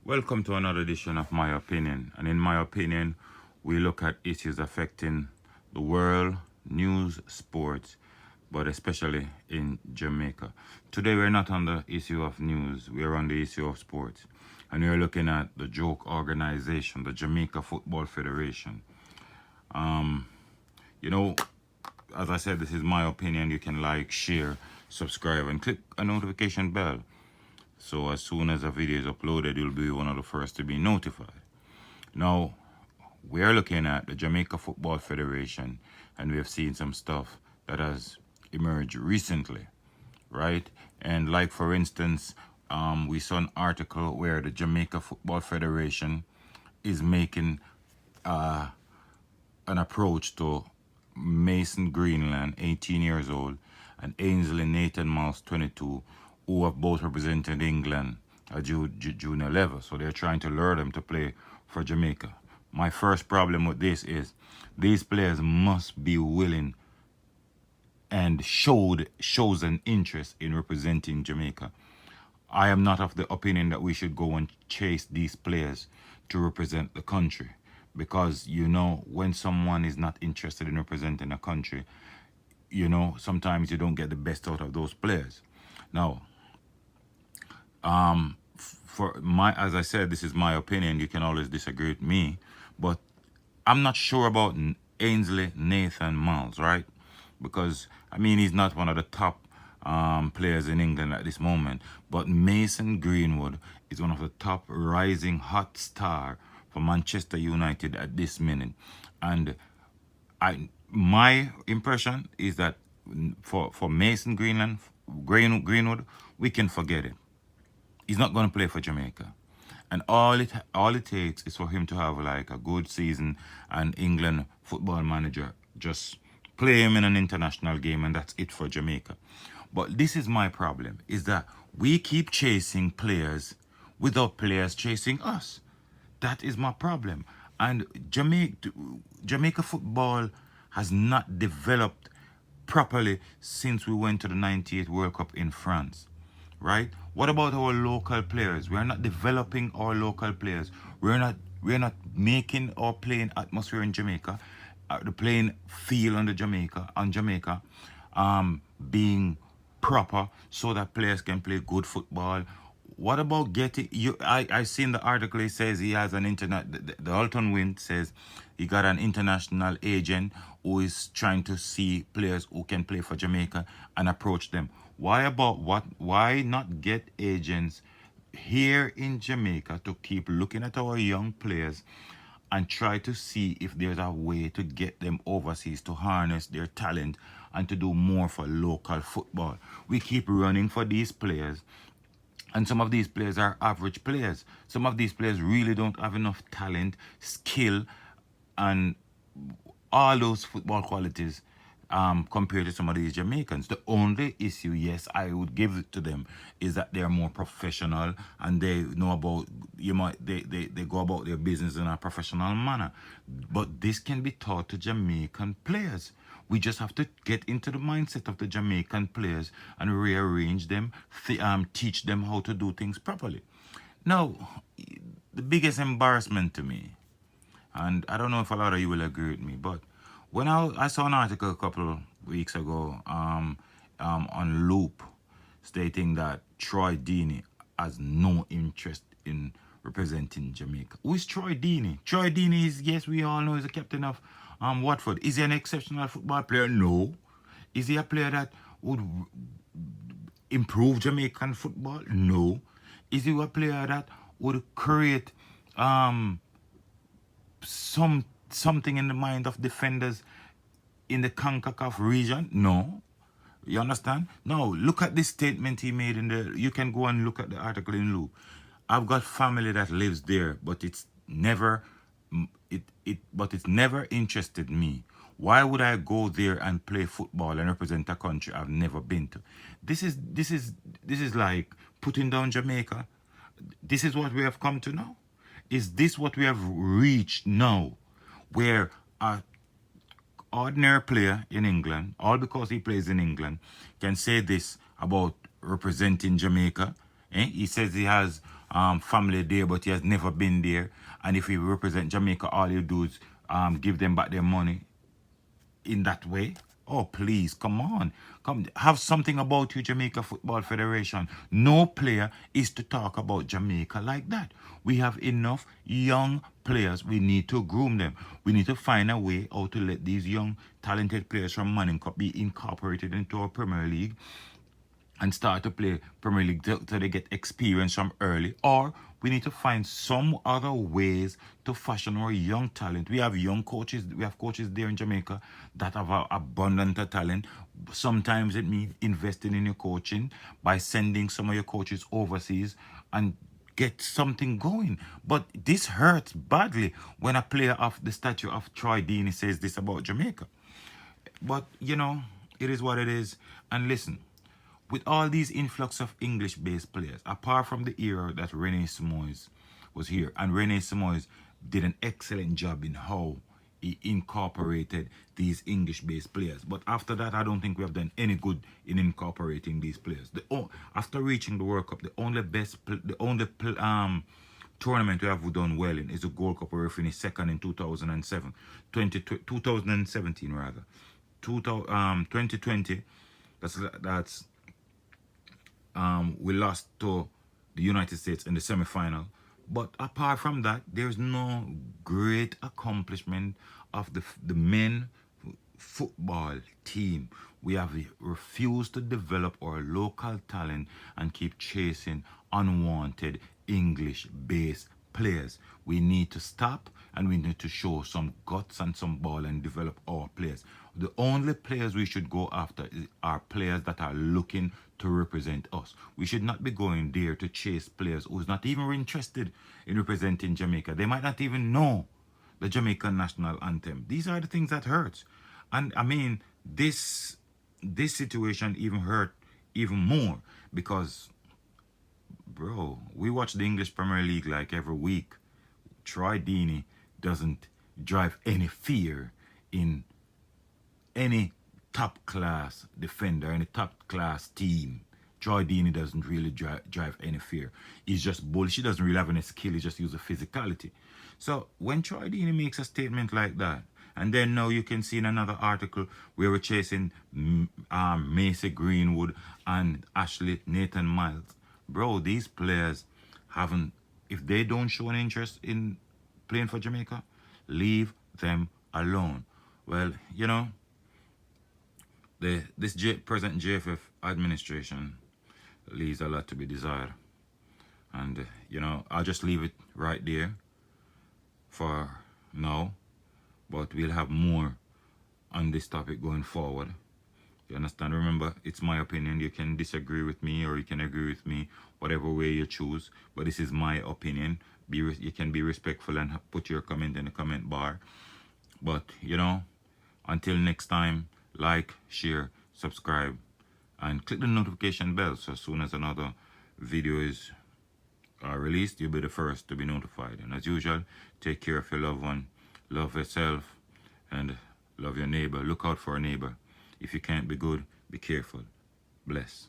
Welcome to another edition of My Opinion. And in my opinion, we look at issues affecting the world, news, sports, but especially in Jamaica. Today, we're not on the issue of news, we're on the issue of sports. And we're looking at the joke organization, the Jamaica Football Federation. You know, as I said, this is my opinion. You can like, share, subscribe, and click a notification bell. So as soon as a video is uploaded, you'll be one of the first to be notified. Now, we are looking at the Jamaica Football Federation, and we have seen some stuff that has emerged recently, right? And like for instance, we saw an article where the Jamaica Football Federation is making an approach to Mason Greenland, 18 years old, and Ainsley Nathan Mouse, 22, who have both represented England at junior level. So they're trying to lure them to play for Jamaica. My first problem with this is these players must be willing and shows an interest in representing Jamaica. I am not of the opinion that we should go and chase these players to represent the country, because when someone is not interested in representing a country, sometimes you don't get the best out of those players. Now, as I said, this is my opinion. You can always disagree with me, but I'm not sure about Ainsley Nathan Miles, right? Because he's not one of the top players in England at this moment. But Mason Greenwood is one of the top rising hot star for Manchester United at this minute, and my impression is that for Mason Greenwood, we can forget it. He's not going to play for Jamaica. And all it takes is for him to have like a good season, and England football manager just play him in an international game, and that's it for Jamaica. But this is my problem, is that we keep chasing players without players chasing us. That is my problem. And Jamaica football has not developed properly since we went to the 98 World Cup in France, right? What about our local players? We're not developing our local players. We're not making our playing atmosphere in Jamaica, the playing feel on Jamaica, being proper so that players can play good football. What about getting you? I seen the article. It says he has an internet. The Alton Wind says he got an international agent who is trying to see players who can play for Jamaica and approach them. Why not get agents here in Jamaica to keep looking at our young players and try to see if there's a way to get them overseas to harness their talent and to do more for local football? We keep running for these players, and some of these players are average players. Some of these players really don't have enough talent, skill, and all those football qualities compared to some of these Jamaicans. The only issue, yes, I would give it to them, is that they're more professional and they know about, they go about their business in a professional manner. But this can be taught to Jamaican players. We just have to get into the mindset of the Jamaican players and rearrange them, teach them how to do things properly. Now, the biggest embarrassment to me, and I don't know if a lot of you will agree with me, but when I saw an article a couple of weeks ago on Loop stating that Troy Deeney has no interest in representing Jamaica. Who is Troy Deeney? Troy Deeney is, yes, we all know, is the captain of Watford. Is he an exceptional football player? No. Is he a player that would improve Jamaican football? No. Is he a player that would create something in the mind of defenders in the CONCACAF region? No. You understand? Now, look at this statement he made you can go and look at the article in Loop. I've got family that lives there, but it's never interested me. Why would I go there and play football and represent a country I've never been to? This is like putting down Jamaica. This is what we have come to now. Is this what we have reached now, where a ordinary player in England, all because he plays in England, can say this about representing Jamaica, He says he has family there, but he has never been there. And if he represent Jamaica, all he'll do is give them back their money in that way. Oh, please, come on. Come, have something about you, Jamaica Football Federation. No player is to talk about Jamaica like that. We have enough young players. We need to groom them. We need to find a way how to let these young, talented players from Manning Cup be incorporated into our Premier League and start to play Premier League so they get experience from early, or we need to find some other ways to fashion our young talent. We have young coaches, we have coaches there in Jamaica that have a abundant of talent. Sometimes it means investing in your coaching by sending some of your coaches overseas and get something going. But this hurts badly when a player of the stature of Troy Deeney says this about Jamaica. But it is what it is. And listen, with all these influx of English-based players, apart from the era that Rene Simoes was here, and Rene Simoes did an excellent job in how he incorporated these English-based players. But after that, I don't think we have done any good in incorporating these players. After reaching the World Cup, the only tournament we have done well in is the Gold Cup, where we finished second in 2007, 2017 rather. 2020, that's we lost to the United States in the semi-final. But apart from that, there's no great accomplishment of the men football team. We have refused to develop our local talent and keep chasing unwanted English-based players. We need to stop, and we need to show some guts and some ball and develop our players. The only players we should go after are players that are looking to represent us. We should not be going there to chase players who's not even interested in representing Jamaica. They might not even know the Jamaican national anthem. These are the things that hurt. And I mean, this situation even hurt even more because, bro, we watch the English Premier League like every week. Troy Deeney doesn't drive any fear in any top class defender, any top class team. Troy Deeney doesn't really drive any fear. He's just bullish. He doesn't really have any skill. He just uses physicality. So when Troy Deeney makes a statement like that, and then now you can see in another article where we're chasing Macy Greenwood and Ashley Nathan Miles. Bro, these players haven't, if they don't show an interest in playing for Jamaica, leave them alone. Well, this present JFF administration leaves a lot to be desired. And, I'll just leave it right there for now. But we'll have more on this topic going forward. You understand? Remember, it's my opinion. You can disagree with me or you can agree with me, whatever way you choose. But this is my opinion. You can be respectful and put your comment in the comment bar. But, until next time, like, share, subscribe, and click the notification bell so as soon as another video is released, you'll be the first to be notified. And as usual, take care of your loved one, love yourself, and love your neighbor. Look out for a neighbor. If you can't be good, be careful. Bless.